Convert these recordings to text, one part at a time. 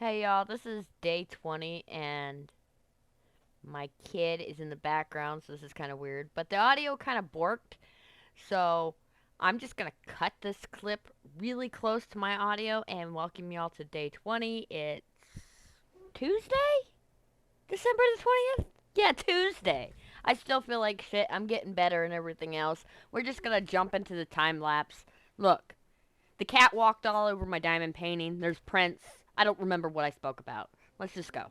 Hey y'all, this is day 20 and my kid is in the background, so this is kind of weird. But the audio kind of borked, so I'm just gonna cut this clip really close to my audio and welcome y'all to day 20. It's Tuesday? December the 20th? Yeah, Tuesday. I still feel like shit. I'm getting better and everything else. We're just gonna jump into the time lapse. Look, the cat walked all over my diamond painting. There's prints. I don't remember what I spoke about. Let's just go.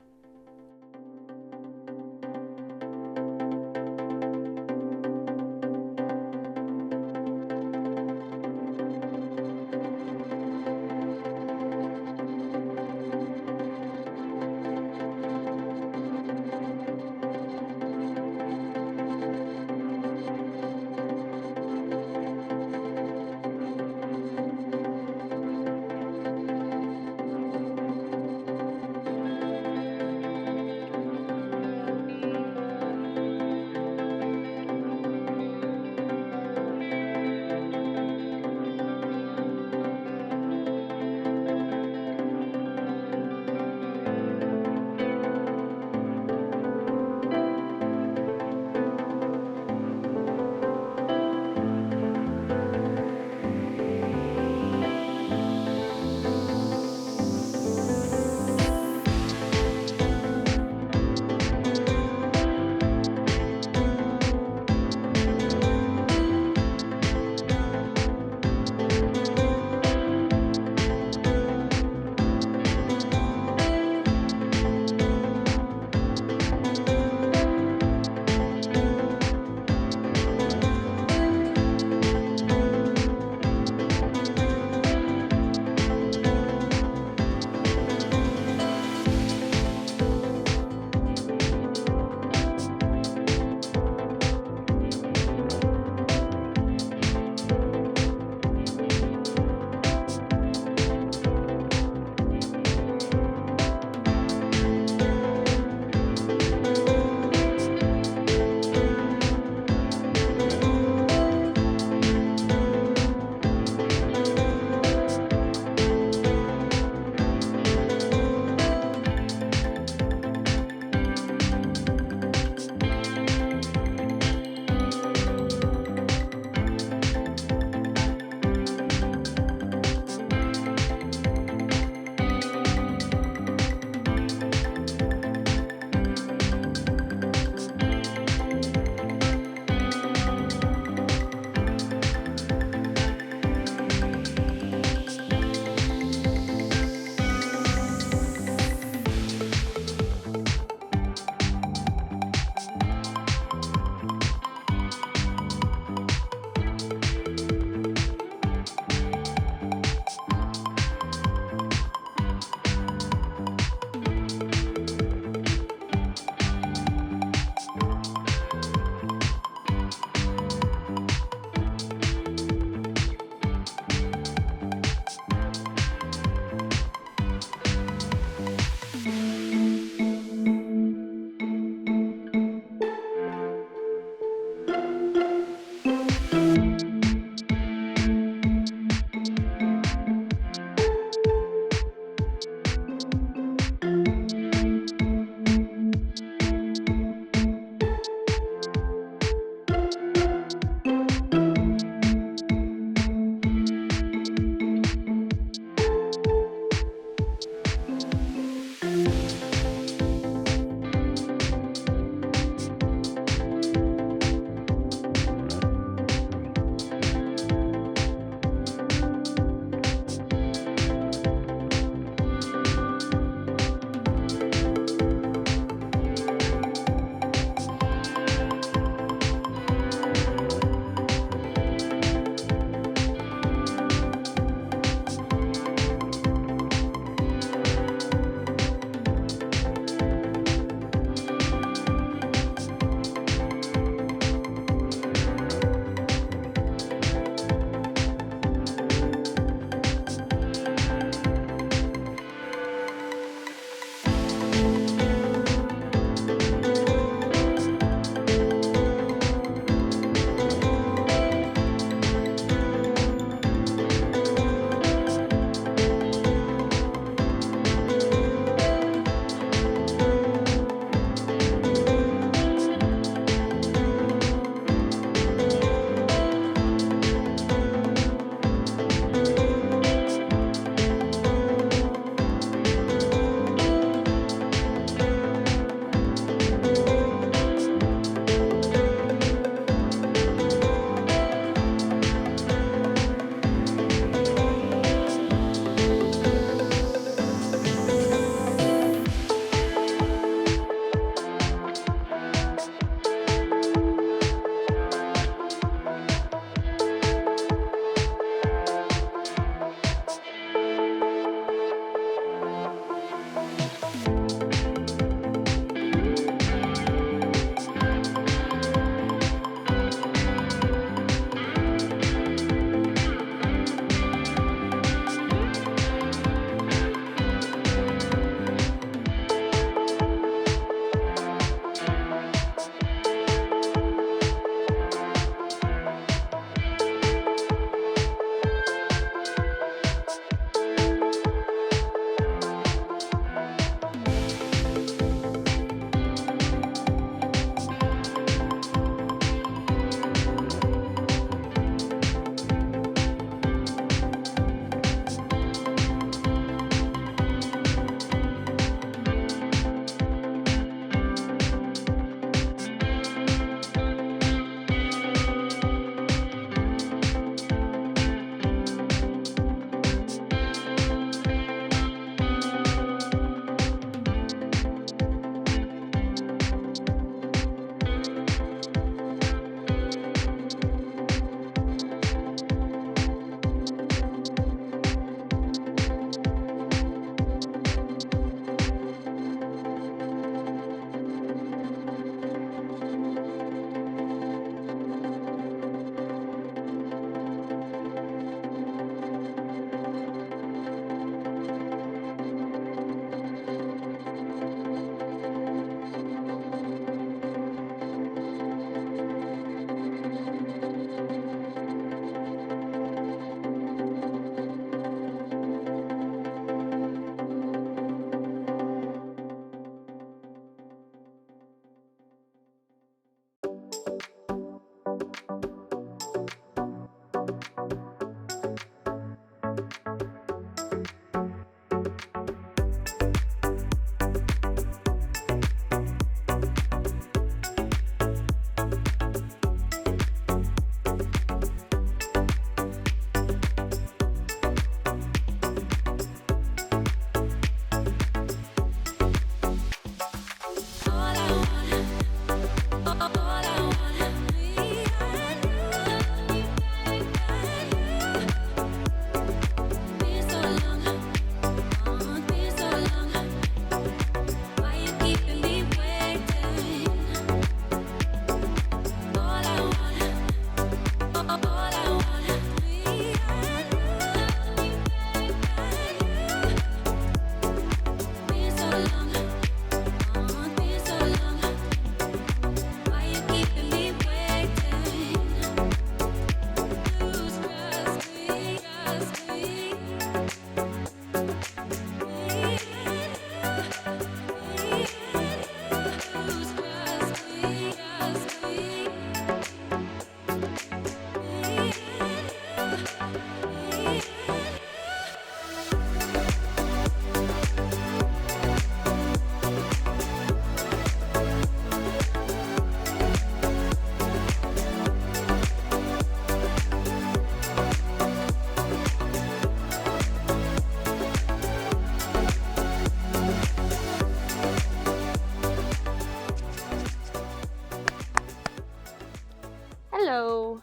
So,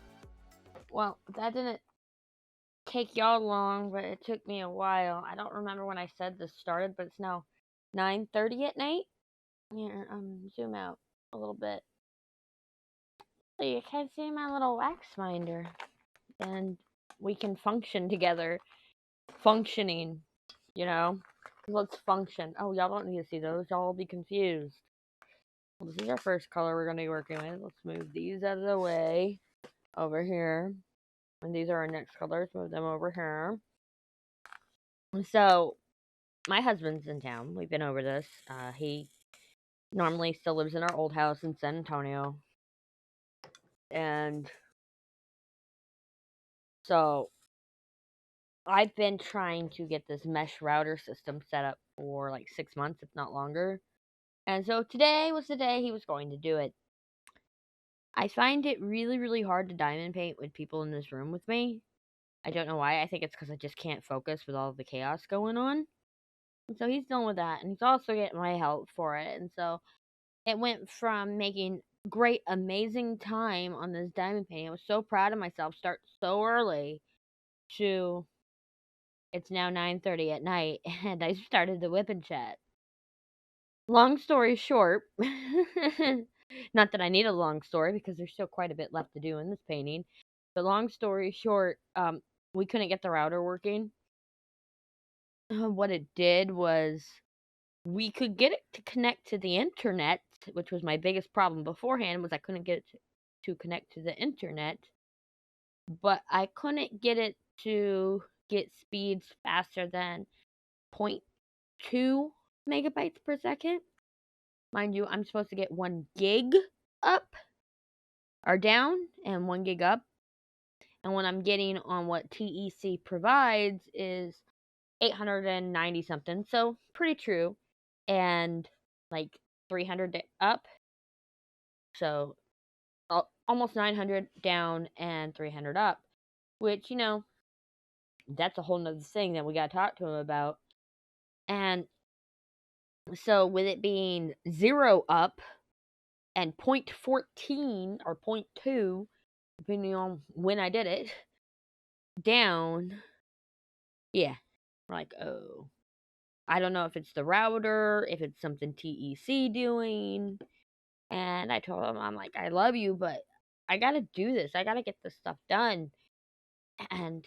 well, that didn't take y'all long, but it took me a while. I don't remember when I said this started, but it's now 9:30 at night. Here, zoom out a little bit. So you can see my little wax binder. And we can function together. Functioning, you know? Let's function. Oh, y'all don't need to see those. Y'all will be confused. Well, this is our first color we're going to be working with. Let's move these out of the way. Over here. And these are our next colors. Move them over here. So, my husband's in town. We've been over this. He normally still lives in our old house in San Antonio. And so, I've been trying to get this mesh router system set up for like 6 months, if not longer. And so today was the day he was going to do it. I find it really, really hard to diamond paint with people in this room with me. I don't know why. I think it's because I just can't focus with all the chaos going on. And so he's dealing with that. And he's also getting my help for it. And so it went from making great, amazing time on this diamond painting. I was so proud of myself, start so early, to it's now 9:30 at night, and I started the whip and chat. Long story short, not that I need a long story because there's still quite a bit left to do in this painting. But long story short, we couldn't get the router working. What it did was we could get it to connect to the internet, which was my biggest problem beforehand, was I couldn't get it to connect to the internet. But I couldn't get it to get speeds faster than 0.2 megabytes per second. Mind you, I'm supposed to get 1 gig up or down and 1 gig up. And what I'm getting on what TEC provides is 890 something. So pretty true. And like 300 up. So almost 900 down and 300 up. Which, that's a whole nother thing that we got to talk to him about. And so with it being 0 up and 0.14 or 0.2, depending on when I did it, down, yeah, like, oh, I don't know if it's the router, if it's something TEC doing, and I told him, I'm like, I love you, but I gotta do this, I gotta get this stuff done, and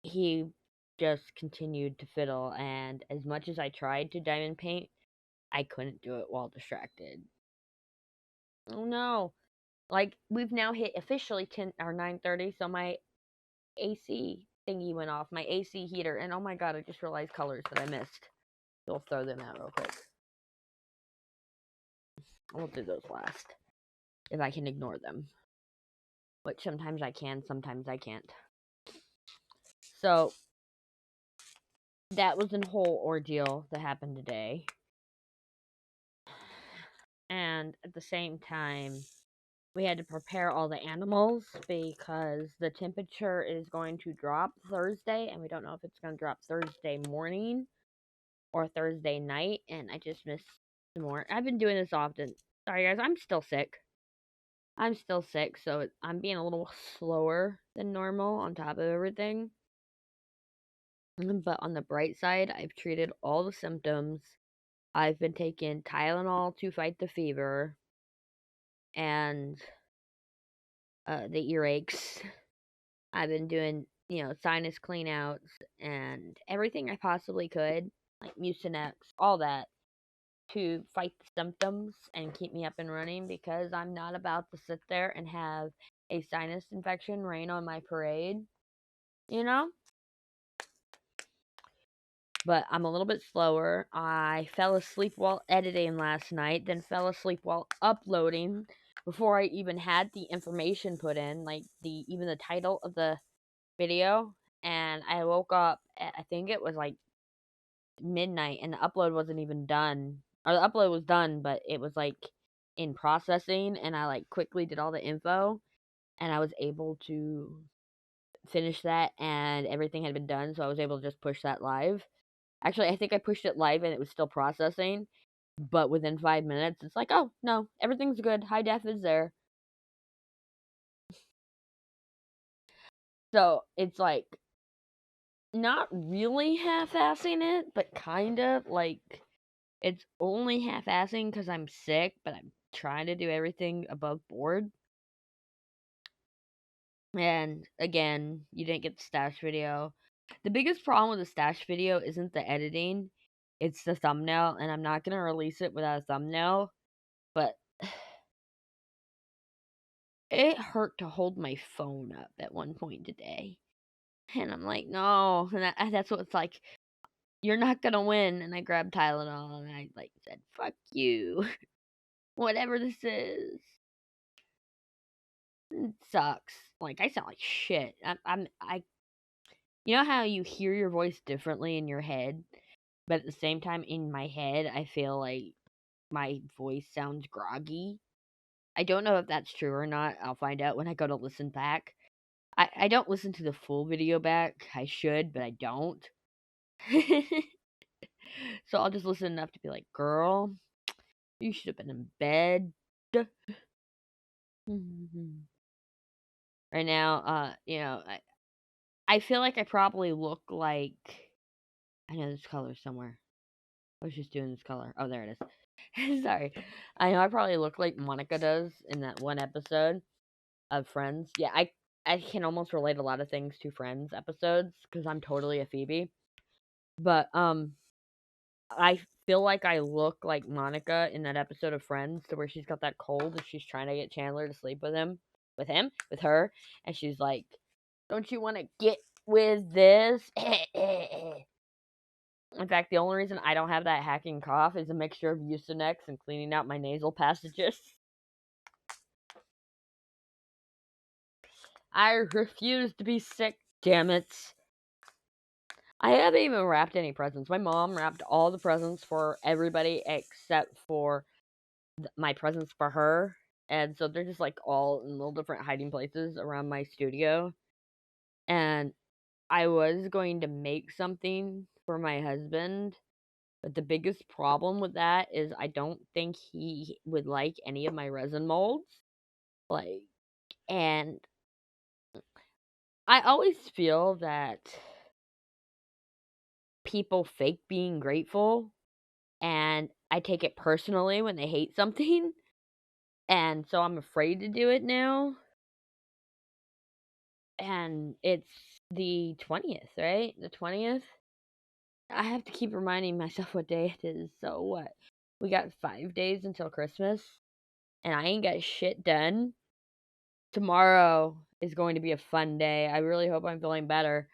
he just continued to fiddle, and as much as I tried to diamond paint, I couldn't do it while distracted. Oh no. Like, we've now hit officially 10 or 9:30, so my AC thingy went off, my AC heater, and oh my god, I just realized colors that I missed. We'll throw them out real quick. We'll do those last, if I can ignore them. Which sometimes I can, sometimes I can't. So, that was a whole ordeal that happened today. And at the same time, we had to prepare all the animals because the temperature is going to drop Thursday, and we don't know if it's going to drop Thursday morning or Thursday night, and I just missed more. I've been doing this often. Sorry guys, I'm still sick. So I'm being a little slower than normal on top of everything. But on the bright side, I've treated all the symptoms. I've been taking Tylenol to fight the fever and the earaches. I've been doing, sinus cleanouts and everything I possibly could, like Mucinex, all that, to fight the symptoms and keep me up and running because I'm not about to sit there and have a sinus infection rain on my parade, you know? But I'm a little bit slower. I fell asleep while editing last night, then fell asleep while uploading before I even had the information put in, like even the title of the video. And I woke up at, I think it was like midnight, and the upload wasn't even done. Or the upload was done, but it was like in processing, and I like quickly did all the info, and I was able to finish that, and everything had been done, so I was able to just push that live. Actually, I think I pushed it live and it was still processing, but within 5 minutes, it's like, oh, no, everything's good. High def is there. So it's like not really half-assing it, but kind of like it's only half-assing because I'm sick, but I'm trying to do everything above board. And again, you didn't get the stash video. The biggest problem with the stash video isn't the editing, it's the thumbnail, and I'm not gonna release it without a thumbnail, but it hurt to hold my phone up at one point today. And I'm like, no, and that's what it's like. You're not gonna win. And I grabbed Tylenol and I like said, fuck you. Whatever this is. It sucks. Like I sound like shit. I you know how you hear your voice differently in your head, but at the same time in my head I feel like my voice sounds groggy. I don't know if that's true or not. I'll find out when I go to listen back. I don't listen to the full video back. I should, but I don't. So I'll just listen enough to be like, girl, you should have been in bed. Right now, I feel like I probably look like I know this color somewhere. I was just doing this color. Oh, there it is. Sorry. I know I probably look like Monica does in that one episode of Friends. Yeah, I can almost relate a lot of things to Friends episodes because I'm totally a Phoebe. But I feel like I look like Monica in that episode of Friends to where she's got that cold and she's trying to get Chandler to sleep with her, and she's like, "Don't you want to get with this?" In fact, the only reason I don't have that hacking cough is a mixture of Mucinex and cleaning out my nasal passages. I refuse to be sick, damn it. I haven't even wrapped any presents. My mom wrapped all the presents for everybody except for my presents for her. And so they're just like all in little different hiding places around my studio. And I was going to make something for my husband, but the biggest problem with that is I don't think he would like any of my resin molds. Like, and I always feel that people fake being grateful, and I take it personally when they hate something. And so I'm afraid to do it now. And it's the 20th, right? The 20th? I have to keep reminding myself what day it is. So what? We got 5 days until Christmas, and I ain't got shit done. Tomorrow is going to be a fun day. I really hope I'm feeling better.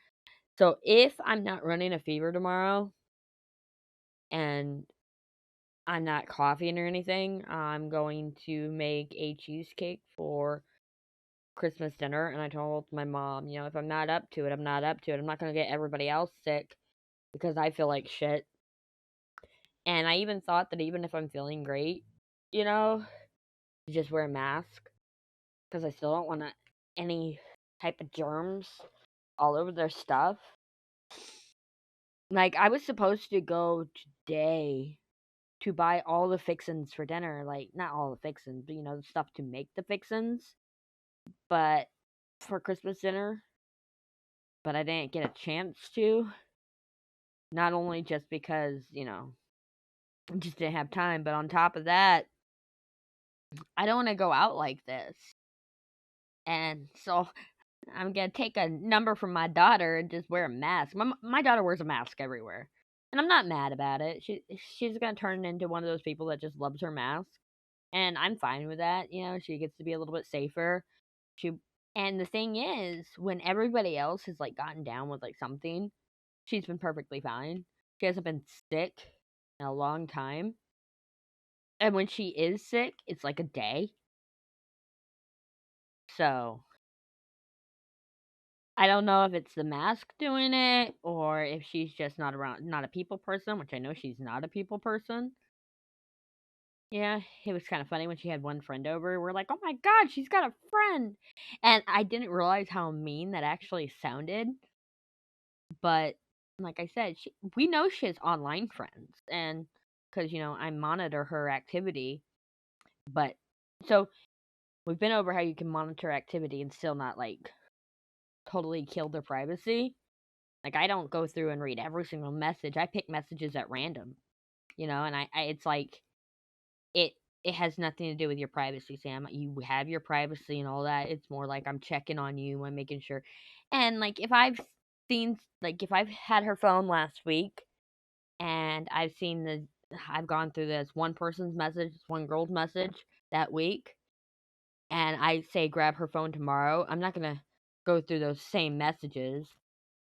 So if I'm not running a fever tomorrow and I'm not coughing or anything, I'm going to make a cheesecake for Christmas dinner. And I told my mom, if I'm not up to it, I'm not up to it. I'm not going to get everybody else sick because I feel like shit. And I even thought that even if I'm feeling great, to just wear a mask because I still don't want any type of germs all over their stuff. Like, I was supposed to go today to buy all the fixins for dinner. Like, not all the fixins, but, the stuff to make the fixins. But for Christmas dinner. But I didn't get a chance to. Not only just because, I just didn't have time, but on top of that, I don't want to go out like this. And so I'm going to take a number from my daughter and just wear a mask. My daughter wears a mask everywhere. And I'm not mad about it. She's going to turn into one of those people that just loves her mask. And I'm fine with that. She gets to be a little bit safer. And the thing is, when everybody else has like gotten down with like something, she's been perfectly fine. She hasn't been sick in a long time. And when she is sick, it's like a day. So I don't know if it's the mask doing it or if she's just not a people person, which I know she's not a people person. Yeah, it was kind of funny when she had one friend over. We're like, oh my god, she's got a friend. And I didn't realize how mean that actually sounded. But like I said, we know she has online friends. And because, I monitor her activity. But so we've been over how you can monitor activity and still not like totally killed their privacy. Like, I don't go through and read every single message. I pick messages at random, and I it's like it it has nothing to do with your privacy, Sam. You have your privacy and all that. It's more like I'm checking on you, I'm making sure. And like if I've had her phone last week and I've gone through this one person's message, one girl's message that week, and I say grab her phone tomorrow, I'm not gonna go through those same messages.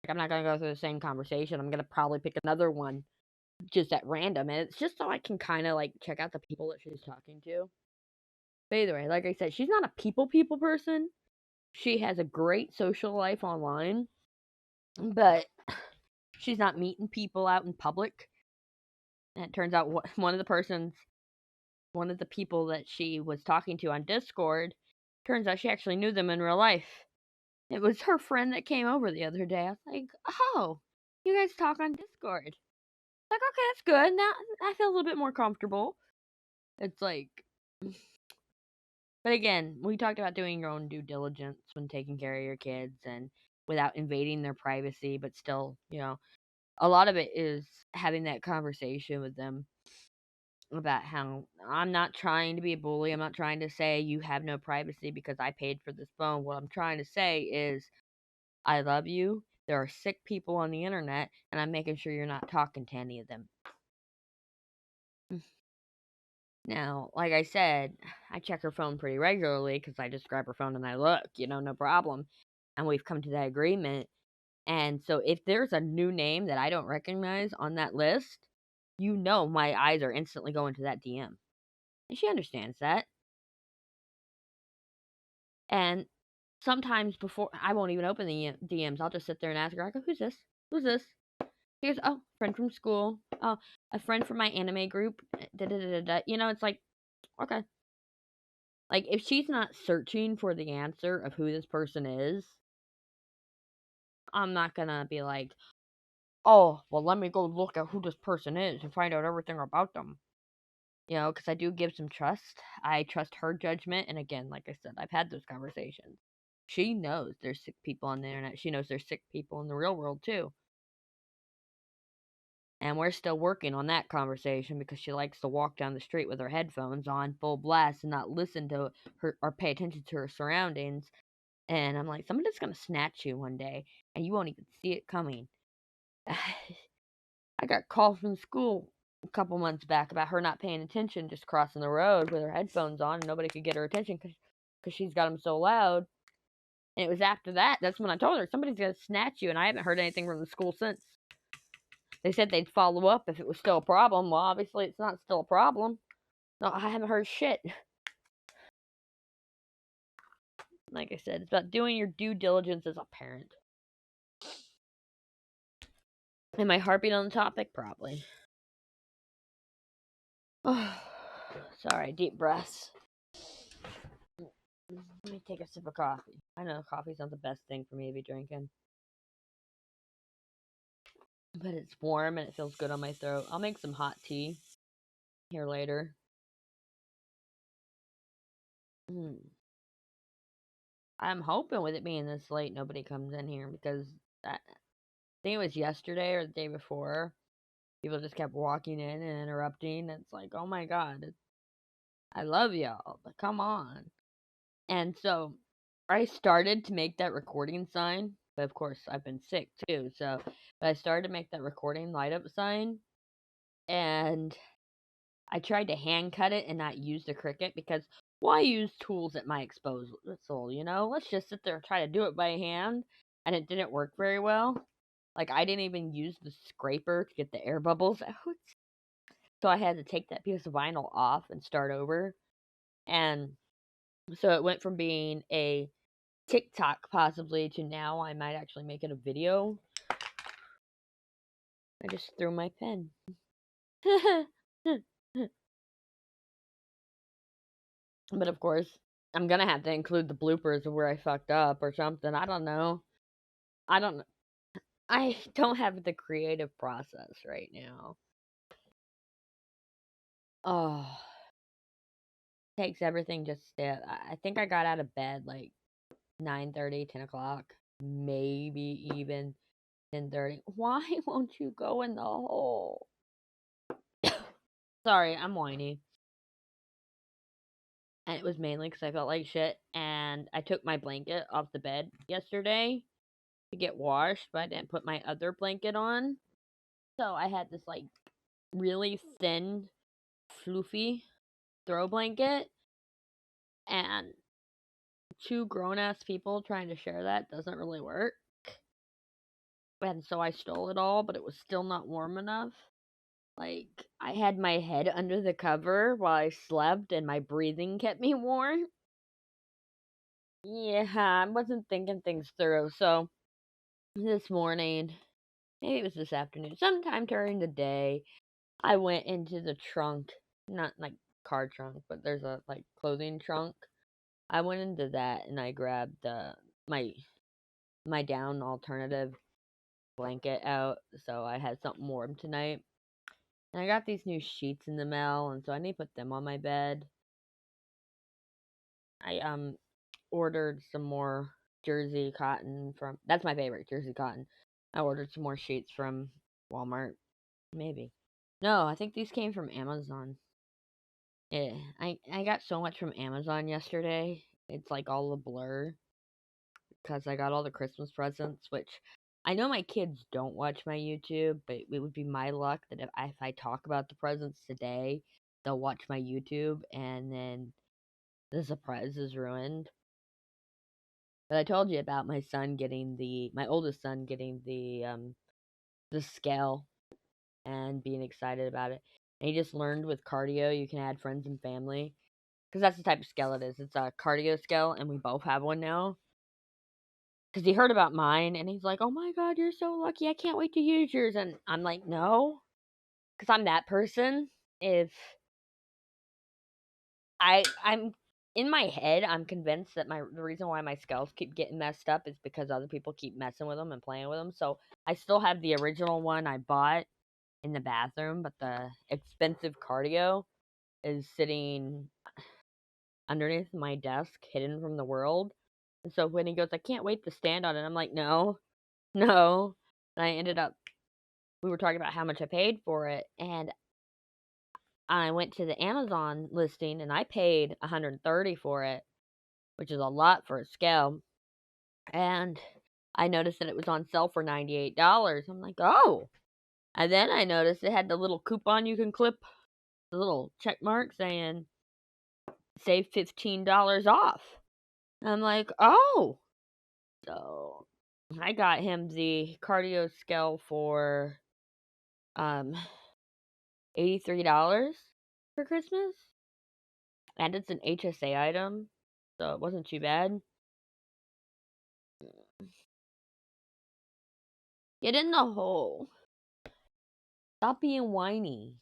Like, I'm not gonna go through the same conversation. I'm gonna probably pick another one just at random, and it's just so I can kind of like check out the people that she's talking to. But either way, like I said, she's not a people person. She has a great social life online, but she's not meeting people out in public. And it turns out one of the people that she was talking to on Discord, turns out she actually knew them in real life. It was her friend that came over the other day. I was like, oh, you guys talk on Discord. Like, okay, that's good. Now I feel a little bit more comfortable. It's like, but again, we talked about doing your own due diligence when taking care of your kids and without invading their privacy, but still, a lot of it is having that conversation with them about how I'm not trying to be a bully. I'm not trying to say you have no privacy because I paid for this phone. What I'm trying to say is I love you. There are sick people on the internet, and I'm making sure you're not talking to any of them. Now, like I said, I check her phone pretty regularly because I just grab her phone and I look, no problem. And we've come to that agreement. And so if there's a new name that I don't recognize on that list, my eyes are instantly going to that DM. And she understands that. And sometimes before, I won't even open the DMs. I'll just sit there and ask her, I go, who's this? Who's this? She goes, oh, friend from school. Oh, a friend from my anime group. It's like, okay. Like, if she's not searching for the answer of who this person is, I'm not gonna be like, oh, well, let me go look at who this person is and find out everything about them. Because I do give some trust. I trust her judgment. And again, like I said, I've had those conversations. She knows there's sick people on the internet. She knows there's sick people in the real world, too. And we're still working on that conversation because she likes to walk down the street with her headphones on full blast and not listen to her or pay attention to her surroundings. And I'm like, somebody's going to snatch you one day and you won't even see it coming. I got called from school a couple months back about her not paying attention, just crossing the road with her headphones on, and nobody could get her attention because she's got them so loud. And it was after that's when I told her, somebody's going to snatch you, and I haven't heard anything from the school since. They said they'd follow up if it was still a problem. Well, obviously it's not still a problem. No, I haven't heard shit. Like I said, it's about doing your due diligence as a parent. Am I harping on the topic? Probably. Oh, sorry, deep breaths. Let me take a sip of coffee. I know coffee's not the best thing for me to be drinking. But it's warm and it feels good on my throat. I'll make some hot tea here later. I'm hoping with it being this late, nobody comes in here because I think it was yesterday or the day before. People just kept walking in and interrupting. It's like, oh my god, I love y'all, but come on. And so I started to make that recording sign, but of course I've been sick too. But I started to make that recording light up sign, and I tried to hand cut it and not use the Cricut because why use tools at my disposal? Let's just sit there and try to do it by hand, and it didn't work very well. Like, I didn't even use the scraper to get the air bubbles out. So I had to take that piece of vinyl off and start over. And so it went from being a TikTok possibly to now I might actually make it a video. I just threw my pen. But of course, I'm gonna have to include the bloopers of where I fucked up or something. I don't know. I don't know. I don't have the creative process right now. Oh, takes everything just I think I got out of bed like 9:30, 10 o'clock. maybe even 10:30. Why won't you go in the hole? Sorry, I'm whiny. And it was mainly because I felt like shit, and I took my blanket off the bed yesterday to get washed, but I didn't put my other blanket on. So I had this, like, really thin, floofy throw blanket, and two grown-ass people trying to share that doesn't really work. And so I stole it all, but it was still not warm enough. Like, I had my head under the cover while I slept, and my breathing kept me warm. Yeah, I wasn't thinking things through, so this morning, maybe it was this afternoon, sometime during the day, I went into the trunk, not like car trunk, but there's a like clothing trunk. I went into that and I grabbed my my down alternative blanket out, so I had something warm tonight. And I got these new sheets in the mail, and so I need to put them on my bed. I ordered some more jersey cotton from, that's my favorite, jersey cotton. I ordered some more sheets from Walmart, maybe. No, I think these came from Amazon. Yeah, I got so much from Amazon yesterday. It's like all a blur because I got all the Christmas presents, which I know my kids don't watch my YouTube, but it would be my luck that if I talk about the presents today, they'll watch my YouTube, and then the surprise is ruined. But I told you about my oldest son getting the scale and being excited about it. And he just learned with cardio you can add friends and family, because that's the type of scale it is. It's a cardio scale, and we both have one now. Because he heard about mine, and he's like, "Oh my god, you're so lucky! I can't wait to use yours." And I'm like, "No," because I'm that person. If I'm in my head, I'm convinced that the reason why my scales keep getting messed up is because other people keep messing with them and playing with them. So I still have the original one I bought in the bathroom, but the expensive cardio is sitting underneath my desk, hidden from the world. And so when he goes, "I can't wait to stand on it," I'm like, "No, no." And we were talking about how much I paid for it, and I went to the Amazon listing and I paid $130 for it, which is a lot for a scale. And I noticed that it was on sale for $98. I'm like, "Oh." And then I noticed it had the little coupon you can clip, the little check mark saying save $15 off. I'm like, "Oh." So I got him the cardio scale for um $83 for Christmas. And it's an HSA item, so it wasn't too bad. Get in the hole. Stop being whiny.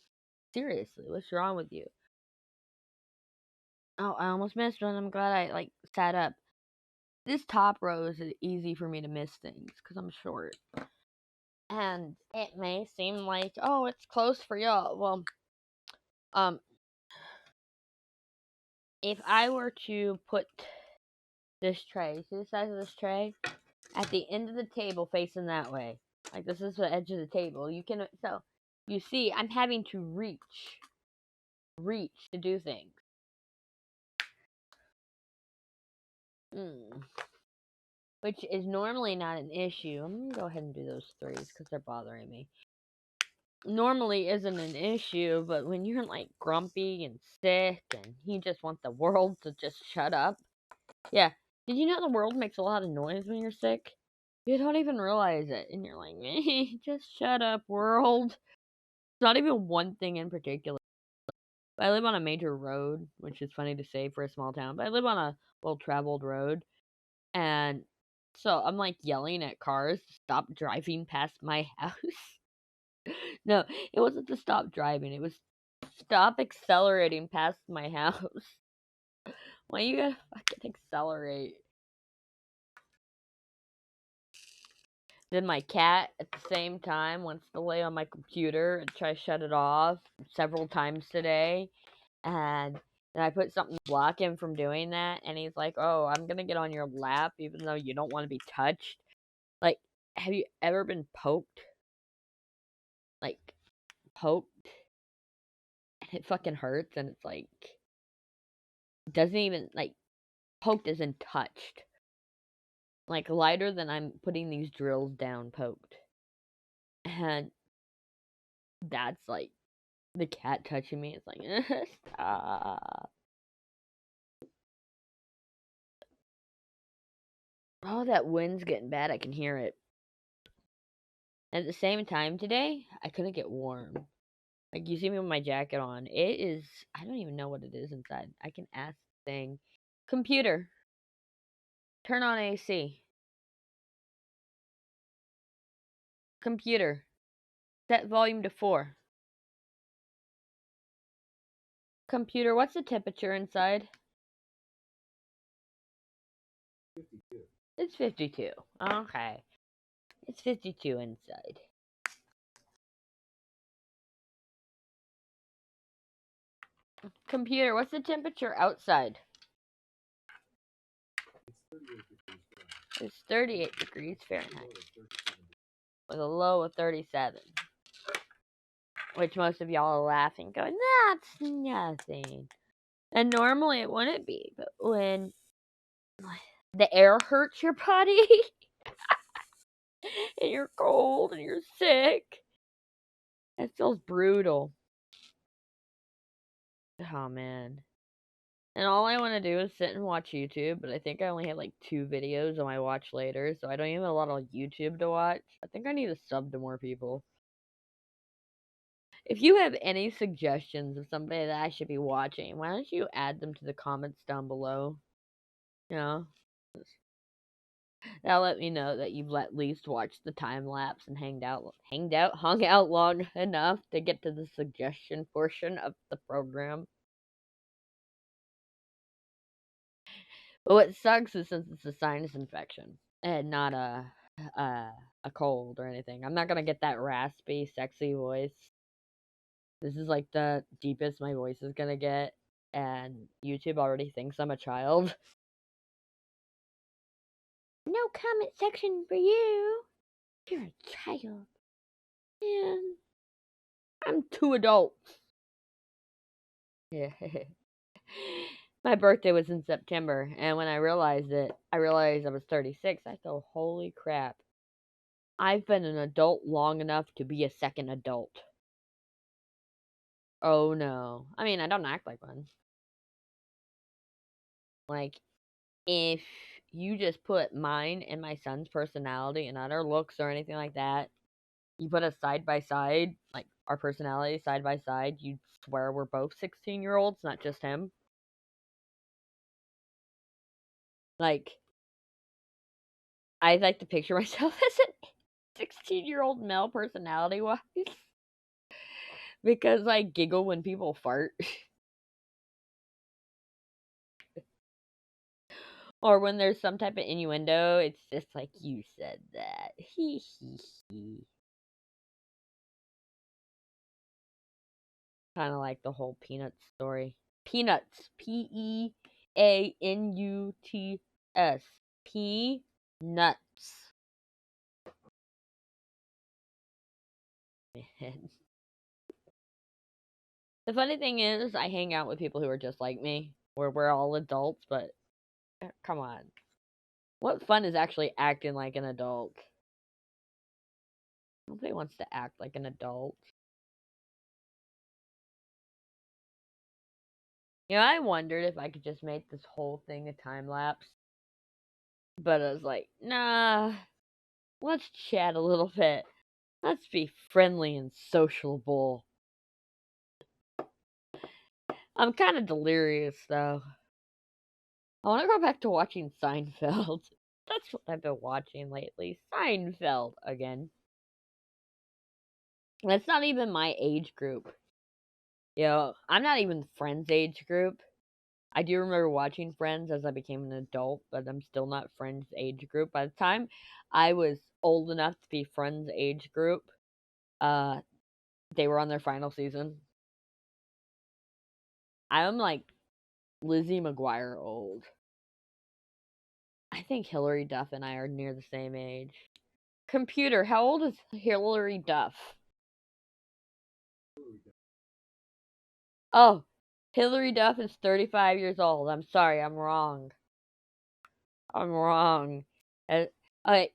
Seriously, what's wrong with you? Oh, I almost missed one. I'm glad I sat up. This top row is easy for me to miss things because I'm short. And it may seem like, oh, it's close for y'all. Well, if I were to put this tray, see the size of this tray? At the end of the table facing that way. Like, this is the edge of the table. So, you see, I'm having to reach to do things. Which is normally not an issue. I'm going to go ahead and do those threes because they're bothering me. Normally isn't an issue, but when you're like grumpy and sick and you just want the world to just shut up. Yeah. Did you know the world makes a lot of noise when you're sick? You don't even realize it. And you're like, just shut up, world. It's not even one thing in particular. I live on a major road, which is funny to say for a small town, but I live on a well-traveled road. And so I'm like yelling at cars to stop driving past my house. No, it wasn't to stop driving. It was stop accelerating past my house. Why you gotta fucking accelerate? Then my cat at the same time wants to lay on my computer and try to shut it off several times today. And then I put something to block him from doing that. And he's like, "Oh, I'm gonna get on your lap even though you don't want to be touched." Like, have you ever been poked? Like, poked, and it fucking hurts, and it's like, doesn't even, like, poked isn't touched. Like, lighter than I'm putting these drills down poked. And that's like, the cat touching me. It's like, stop. Oh, that wind's getting bad. I can hear it. And at the same time today, I couldn't get warm. Like, you see me with my jacket on. It is, I don't even know what it is inside. I can ask the thing. Computer, turn on AC. Computer, set volume to 4. Computer, what's the temperature inside? 52. It's 52. Okay. It's 52 inside. Computer, what's the temperature outside? It's 38 degrees Fahrenheit. With a low of 37. Which most of y'all are laughing, going, that's nothing. And normally it wouldn't be, but when the air hurts your body, and you're cold, and you're sick, it feels brutal. Oh, man. And all I want to do is sit and watch YouTube, but I think I only have like 2 videos on my watch later, so I don't even have a lot of YouTube to watch. I think I need to sub to more people. If you have any suggestions of somebody that I should be watching, why don't you add them to the comments down below? You know? That'll let me know that you've at least watched the time lapse and hung out long enough to get to the suggestion portion of the program. But what sucks is since it's a sinus infection and not a cold or anything, I'm not gonna get that raspy, sexy voice. This is like the deepest my voice is gonna get, and YouTube already thinks I'm a child. No comment section for you. You're a child. Man, I'm 2 adults. Yeah. My birthday was in September, and when I realized I was 36. I go, holy crap. I've been an adult long enough to be a second adult. Oh no. I mean, I don't act like one. Like, if you just put mine and my son's personality and not our looks or anything like that, you put us side by side, like our personality side by side, you'd swear we're both 16-year-olds, not just him. Like, I like to picture myself as a 16-year-old male personality wise. Because I giggle when people fart. Or when there's some type of innuendo, it's just like, you said that. Hee hee hee. Kind of like the whole Peanuts story. Peanuts. Peanuts. Peanuts. The funny thing is, I hang out with people who are just like me, where we're all adults, but come on. What fun is actually acting like an adult? Nobody wants to act like an adult. You know, I wondered if I could just make this whole thing a time lapse. But I was like, nah, let's chat a little bit. Let's be friendly and sociable. I'm kind of delirious, though. I want to go back to watching Seinfeld. That's what I've been watching lately. Seinfeld again. That's not even my age group. You know, I'm not even Friends' age group. I do remember watching Friends as I became an adult, but I'm still not Friends' age group. By the time I was old enough to be Friends' age group, they were on their final season. I'm like Lizzie McGuire old. I think Hillary Duff and I are near the same age. Computer, how old is Hilary Duff? Oh, Hilary Duff is 35 years old. I'm sorry, I'm wrong. I'm wrong. Uh,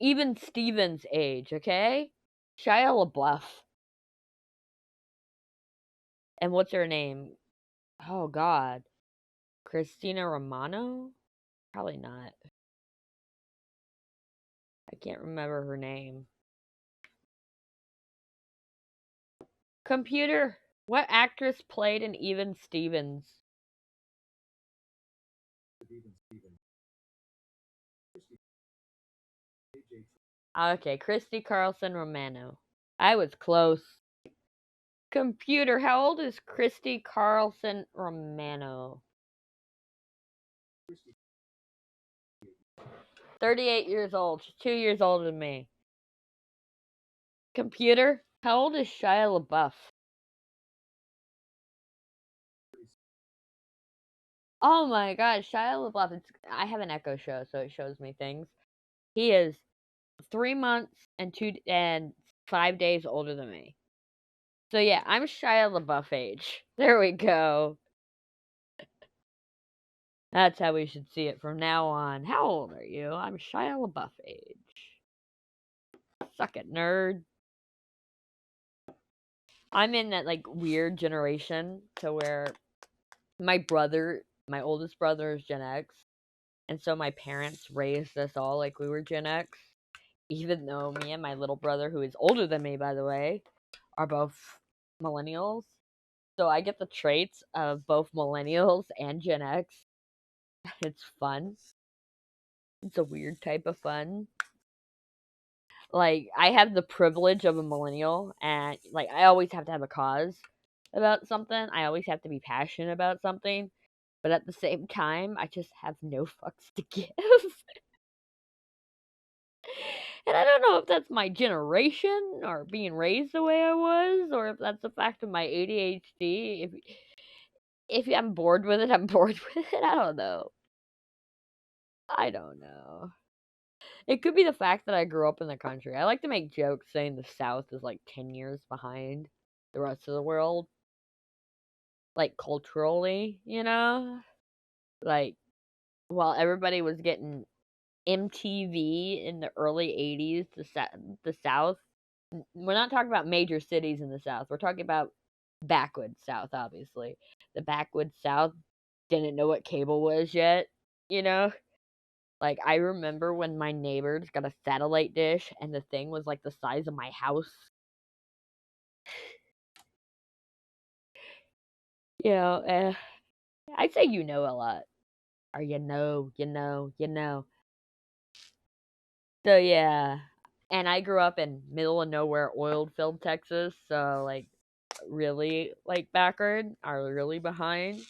even Steven's age, okay? Shia LaBeouf. And what's her name? Oh, God. Christina Romano? Probably not. I can't remember her name. Computer, what actress played in Even Stevens? Okay, Christy Carlson Romano. I was close. Computer, how old is Christy Carlson Romano? 38 years old. She's 2 years older than me. Computer, how old is Shia LaBeouf? Oh my god, Shia LaBeouf. I have an Echo Show, so it shows me things. He is 3 months and 5 days older than me. So yeah, I'm Shia LaBeouf age. There we go. That's how we should see it from now on. How old are you? I'm Shia LaBeouf age. Suck it, nerd. I'm in that like weird generation to where my oldest brother is Gen X, and so my parents raised us all like we were Gen X, even though me and my little brother, who is older than me by the way, are both millennials. So I get the traits of both millennials and Gen X. It's fun. It's a weird type of fun. Like, I have the privilege of a millennial, and like I always have to have a cause about something. I always have to be passionate about something, but at the same time, I just have no fucks to give. And I don't know if that's my generation or being raised the way I was, or if that's the fact of my ADHD. If I'm bored with it, I'm bored with it. I don't know. I don't know. It could be the fact that I grew up in the country. I like to make jokes saying the South is like 10 years behind the rest of the world. Like culturally, you know? Like, while everybody was getting MTV in the early 80s, the South, we're not talking about major cities in the South. We're talking about backwoods South, obviously. The backwoods South didn't know what cable was yet, you know? Like, I remember when my neighbors got a satellite dish and the thing was like the size of my house. You know, I'd say you know a lot. Or you know. So, yeah. And I grew up in middle of nowhere, oil filled Texas. So, like, really, like, backward or really behind.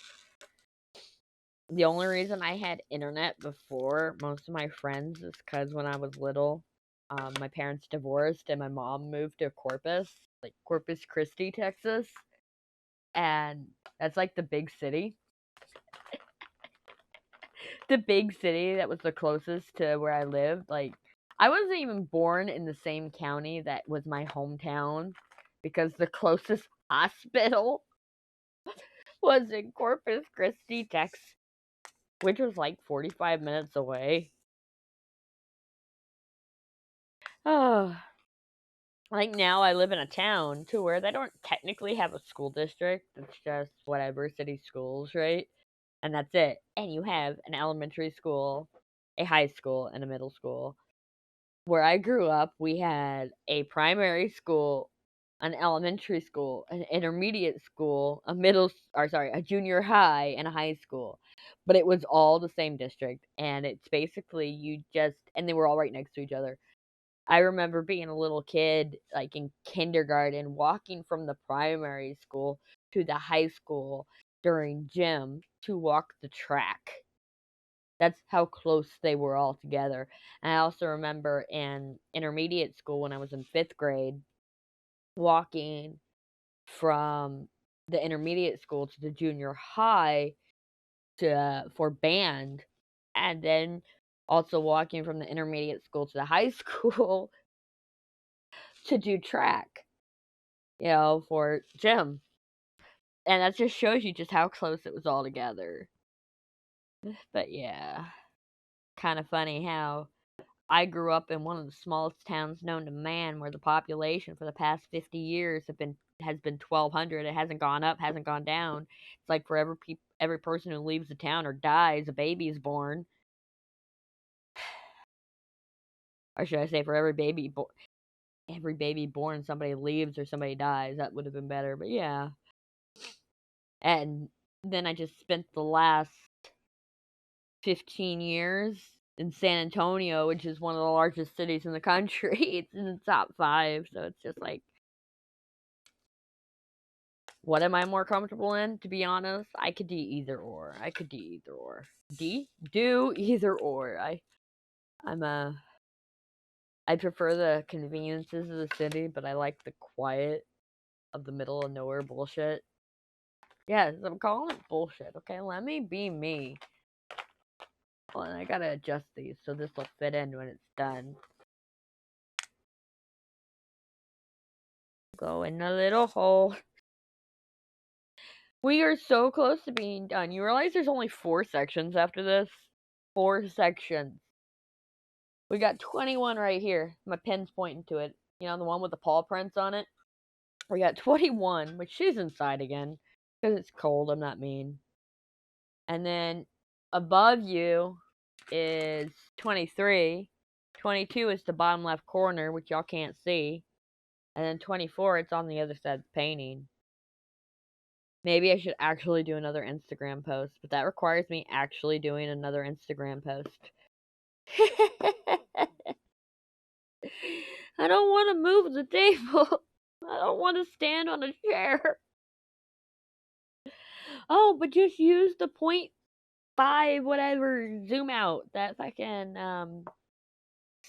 The only reason I had internet before most of my friends is because when I was little, my parents divorced and my mom moved to Corpus Christi, Texas, and that's like the big city that was the closest to where I lived. Like, I wasn't even born in the same county that was my hometown because the closest hospital was in Corpus Christi, Texas, which was like 45 minutes away. Oh, like now I live in a town to where they don't technically have a school district. It's just whatever city schools, right? And that's it. And you have an elementary school, a high school, and a middle school. Where I grew up, we had a primary school, an elementary school, an intermediate school, a junior high, and a high school. But it was all the same district, and it's basically and they were all right next to each other. I remember being a little kid, like in kindergarten, walking from the primary school to the high school during gym to walk the track. That's how close they were all together. And I also remember in intermediate school when I was in fifth grade, walking from the intermediate school to the junior high for band, and then also walking from the intermediate school to the high school to do track, for gym. And that just shows you just how close it was all together. But yeah, kind of funny how I grew up in one of the smallest towns known to man, where the population for the past 50 years has been 1,200. It hasn't gone up, hasn't gone down. It's like for every person who leaves the town or dies, a baby is born. Or should I say, for every baby born, somebody leaves or somebody dies. That would have been better, but yeah. And then I just spent the last 15 years in San Antonio, which is one of the largest cities in the country. It's in the top 5, so it's just like, what am I more comfortable in? To be honest, I could do either or. Do either or. I prefer the conveniences of the city, but I like the quiet of the middle of nowhere bullshit. Yes, I'm calling it bullshit, okay? Let me be me. Well, and I gotta adjust these so this will fit in when it's done. Go in the little hole. We are so close to being done. You realize there's only 4 sections after this? 4 sections. We got 21 right here. My pen's pointing to it. The one with the paw prints on it? We got 21, which she's inside again. Because it's cold, I'm not mean. And then above you is 23. 22 is the bottom left corner, which y'all can't see. And then 24, it's on the other side of the painting. Maybe I should actually do another Instagram post, but that requires me actually doing another Instagram post. I don't want to move the table. I don't want to stand on a chair. Oh, but just use the 0.5 whatever zoom out that fucking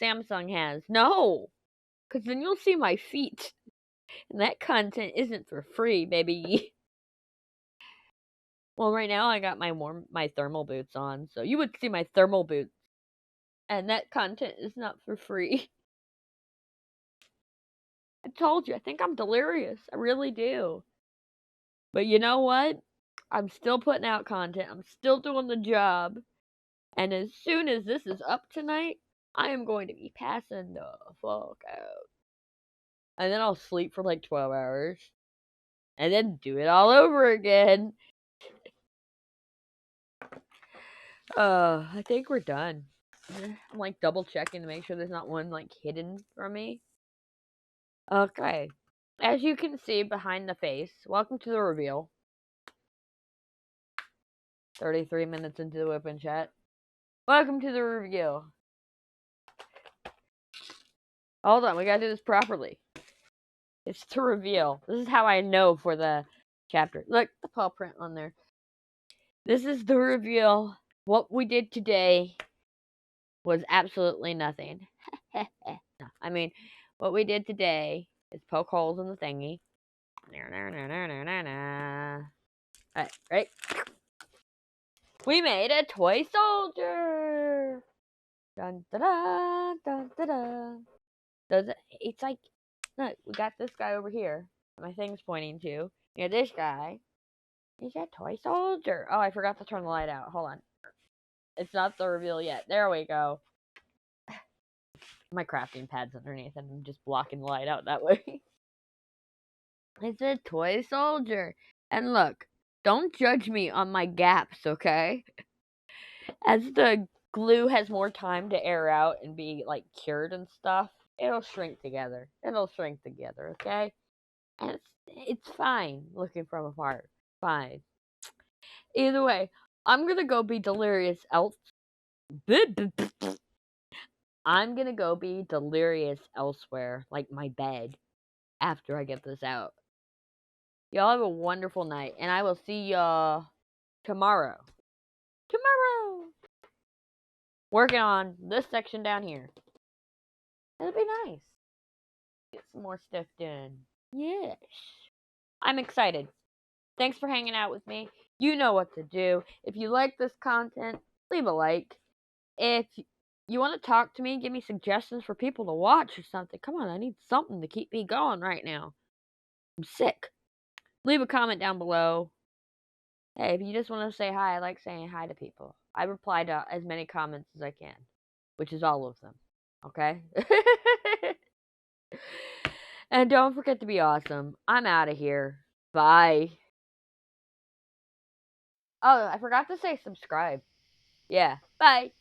Samsung has. No, because then you'll see my feet. And that content isn't for free, baby. Well, right now I got my thermal boots on, so you would see my thermal boots. And that content is not for free. I told you, I think I'm delirious. I really do. But you know what? I'm still putting out content. I'm still doing the job. And as soon as this is up tonight, I am going to be passing the fuck out. And then I'll sleep for like 12 hours. And then do it all over again. I think we're done. I'm like double checking to make sure there's not one like hidden from me. Okay. As you can see behind the face, welcome to the reveal. 33 minutes into the whip and chat. Welcome to the reveal. Hold on, we gotta do this properly. It's to reveal. This is how I know for the chapter. Look, the paw print on there. This is the reveal. What we did today was absolutely nothing. I mean, what we did today is poke holes in the thingy. Right? We made a toy soldier. Dun da da dun da da. It's like, look, we got this guy over here. My thing's pointing to. This guy. He's a toy soldier. Oh, I forgot to turn the light out. Hold on. It's not the reveal yet. There we go. My crafting pad's underneath and I'm just blocking the light out that way. It's a toy soldier. And look, don't judge me on my gaps, okay? As the glue has more time to air out and be like cured and stuff, it'll shrink together. Okay? And it's fine looking from afar. Fine. Either way, I'm gonna go be delirious I'm gonna go be delirious elsewhere, like my bed, after I get this out. Y'all have a wonderful night, and I will see y'all tomorrow. Working on this section down here. It'll be nice. Get some more stuff done. Yes. I'm excited. Thanks for hanging out with me. You know what to do. If you like this content, leave a like. If you want to talk to me, give me suggestions for people to watch or something. Come on, I need something to keep me going right now. I'm sick. Leave a comment down below. Hey, if you just want to say hi, I like saying hi to people. I reply to as many comments as I can, which is all of them. Okay? And don't forget to be awesome. I'm out of here. Bye. Oh, I forgot to say subscribe. Yeah. Bye.